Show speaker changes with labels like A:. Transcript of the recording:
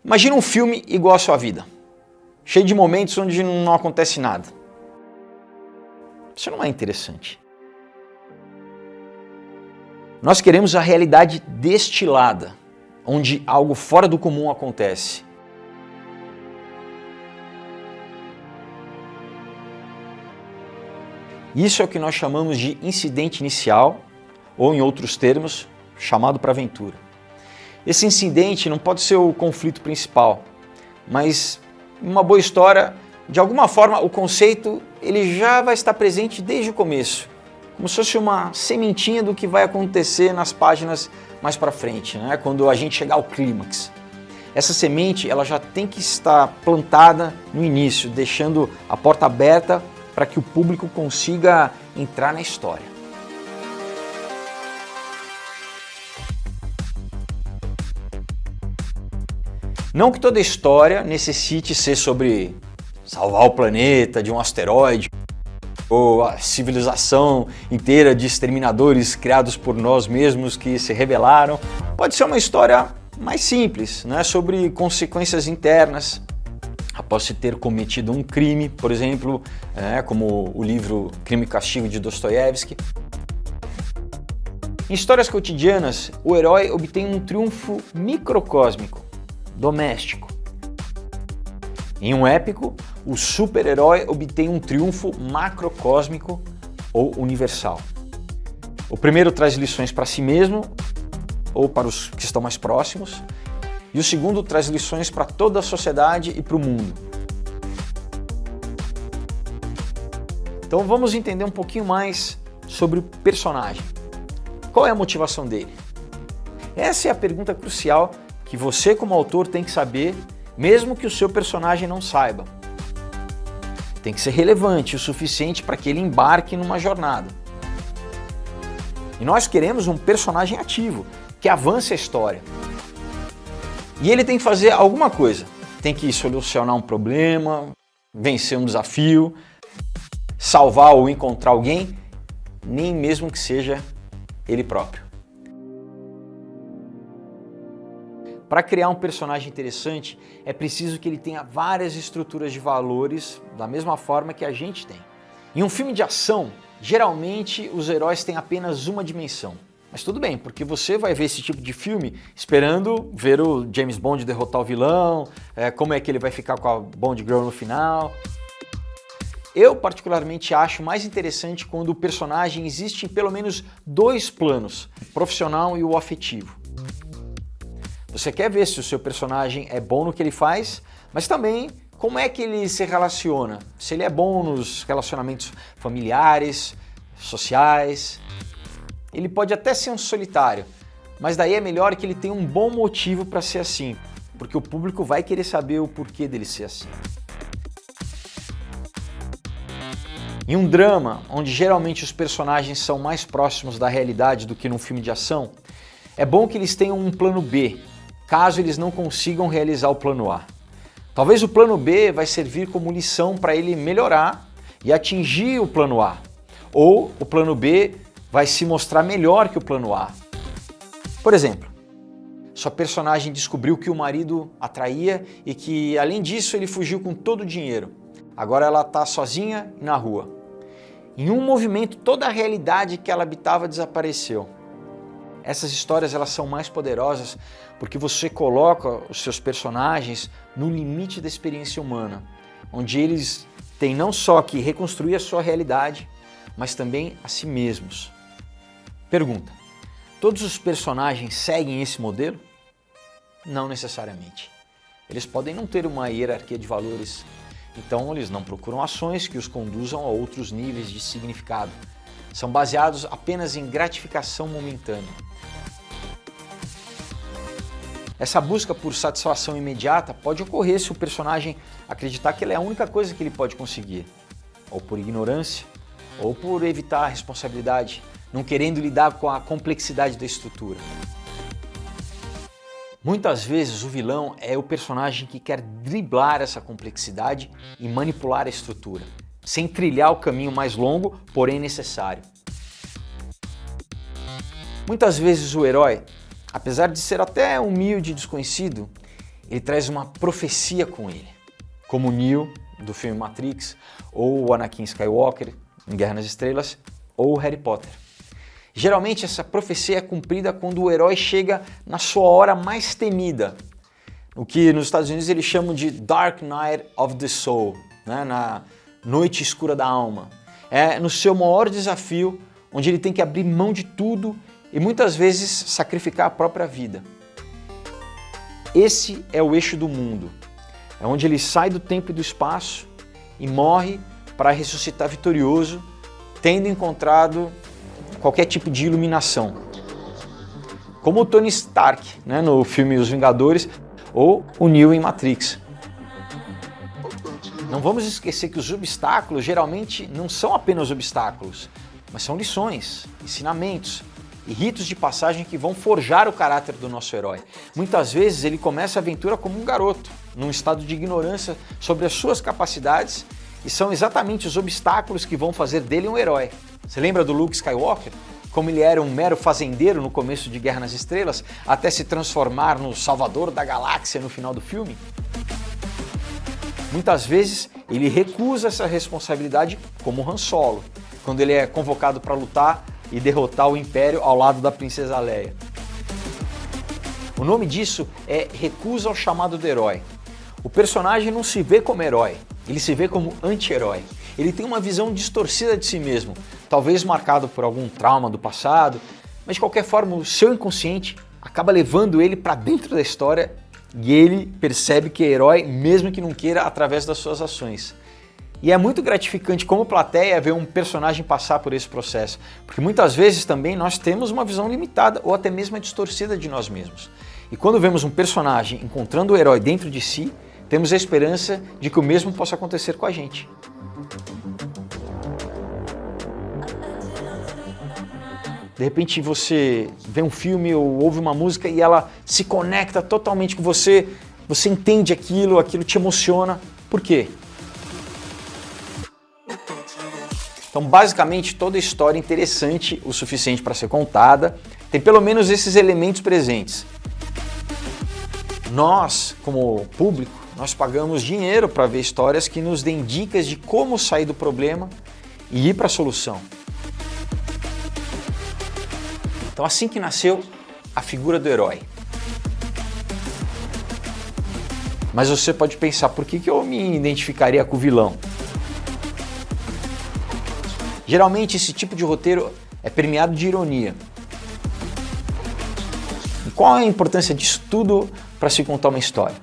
A: Imagina um filme igual à sua vida, cheio de momentos onde não acontece nada. Isso não é interessante. Nós queremos a realidade destilada, onde algo fora do comum acontece. Isso é o que nós chamamos de incidente inicial, ou em outros termos, chamado para aventura. Esse incidente não pode ser o conflito principal, mas em uma boa história, de alguma forma, o conceito ele já vai estar presente desde o começo, como se fosse uma sementinha do que vai acontecer nas páginas mais para frente, né? Quando a gente chegar ao clímax. Essa semente ela já tem que estar plantada no início, deixando a porta aberta para que o público consiga entrar na história. Não que toda história necessite ser sobre salvar o planeta de um asteroide ou a civilização inteira de exterminadores criados por nós mesmos que se rebelaram. Pode ser uma história mais simples, né? Sobre consequências internas após se ter cometido um crime, por exemplo, como o livro Crime e Castigo de Dostoiévski. Em histórias cotidianas, o herói obtém um triunfo microcósmico, doméstico. Em um épico, o super-herói obtém um triunfo macrocósmico ou universal. O primeiro traz lições para si mesmo ou para os que estão mais próximos, e o segundo traz lições para toda a sociedade e para o mundo. Então vamos entender um pouquinho mais sobre o personagem. Qual é a motivação dele? Essa é a pergunta crucial que você, como autor, tem que saber, mesmo que o seu personagem não saiba. Tem que ser relevante o suficiente para que ele embarque numa jornada. E nós queremos um personagem ativo, que avance a história. E ele tem que fazer alguma coisa. Tem que solucionar um problema, vencer um desafio, salvar ou encontrar alguém, nem mesmo que seja ele próprio. Para criar um personagem interessante, é preciso que ele tenha várias estruturas de valores, da mesma forma que a gente tem. Em um filme de ação, geralmente os heróis têm apenas uma dimensão. Mas tudo bem, porque você vai ver esse tipo de filme esperando ver o James Bond derrotar o vilão, como é que ele vai ficar com a Bond Girl no final. Eu particularmente acho mais interessante quando o personagem existe em pelo menos dois planos, o profissional e o afetivo. Você quer ver se o seu personagem é bom no que ele faz, mas também como é que ele se relaciona. Se ele é bom nos relacionamentos familiares, sociais. Ele pode até ser um solitário, mas daí é melhor que ele tenha um bom motivo para ser assim, porque o público vai querer saber o porquê dele ser assim. Em um drama, onde geralmente os personagens são mais próximos da realidade do que num filme de ação, é bom que eles tenham um plano B, caso eles não consigam realizar o plano A. Talvez o plano B vai servir como lição para ele melhorar e atingir o plano A, ou o plano B vai se mostrar melhor que o plano A. Por exemplo, sua personagem descobriu que o marido a traía e que, além disso, ele fugiu com todo o dinheiro. Agora ela está sozinha e na rua. Em um movimento, toda a realidade que ela habitava desapareceu. Essas histórias elas são mais poderosas porque você coloca os seus personagens no limite da experiência humana, onde eles têm não só que reconstruir a sua realidade, mas também a si mesmos. Pergunta: todos os personagens seguem esse modelo? Não necessariamente. Eles podem não ter uma hierarquia de valores, então eles não procuram ações que os conduzam a outros níveis de significado. São baseados apenas em gratificação momentânea. Essa busca por satisfação imediata pode ocorrer se o personagem acreditar que ela é a única coisa que ele pode conseguir, ou por ignorância, ou por evitar a responsabilidade, não querendo lidar com a complexidade da estrutura. Muitas vezes o vilão é o personagem que quer driblar essa complexidade e manipular a estrutura, sem trilhar o caminho mais longo, porém necessário. Muitas vezes o herói, apesar de ser até humilde e desconhecido, ele traz uma profecia com ele, como o Neo do filme Matrix, ou o Anakin Skywalker em Guerra nas Estrelas, ou o Harry Potter. Geralmente essa profecia é cumprida quando o herói chega na sua hora mais temida, o que nos Estados Unidos eles chamam de Dark Night of the Soul, né? Na noite escura da alma. É no seu maior desafio, onde ele tem que abrir mão de tudo e muitas vezes sacrificar a própria vida. Esse é o eixo do mundo, é onde ele sai do tempo e do espaço e morre para ressuscitar vitorioso, tendo encontrado qualquer tipo de iluminação. Como o Tony Stark, né, no filme Os Vingadores, ou o Neo em Matrix. Não vamos esquecer que os obstáculos geralmente não são apenas obstáculos, mas são lições, ensinamentos e ritos de passagem que vão forjar o caráter do nosso herói. Muitas vezes ele começa a aventura como um garoto, num estado de ignorância sobre as suas capacidades, e são exatamente os obstáculos que vão fazer dele um herói. Você lembra do Luke Skywalker? Como ele era um mero fazendeiro no começo de Guerra nas Estrelas, até se transformar no salvador da galáxia no final do filme? Muitas vezes ele recusa essa responsabilidade, como Han Solo, quando ele é convocado para lutar e derrotar o Império ao lado da Princesa Leia. O nome disso é recusa ao chamado do herói. O personagem não se vê como herói, ele se vê como anti-herói. Ele tem uma visão distorcida de si mesmo, talvez marcado por algum trauma do passado, mas de qualquer forma o seu inconsciente acaba levando ele para dentro da história e ele percebe que é herói mesmo que não queira através das suas ações. E é muito gratificante como plateia ver um personagem passar por esse processo, porque muitas vezes também nós temos uma visão limitada ou até mesmo distorcida de nós mesmos. E quando vemos um personagem encontrando o herói dentro de si, temos a esperança de que o mesmo possa acontecer com a gente. De repente você vê um filme ou ouve uma música e ela se conecta totalmente com você, você entende aquilo, aquilo te emociona. Por quê? Então, basicamente, toda história interessante o suficiente para ser contada tem pelo menos esses elementos presentes. Nós, como público, nós pagamos dinheiro para ver histórias que nos deem dicas de como sair do problema e ir para a solução. Então, assim que nasceu a figura do herói. Mas você pode pensar, por que eu me identificaria com o vilão? Geralmente esse tipo de roteiro é permeado de ironia. E qual é a importância disso tudo para se contar uma história?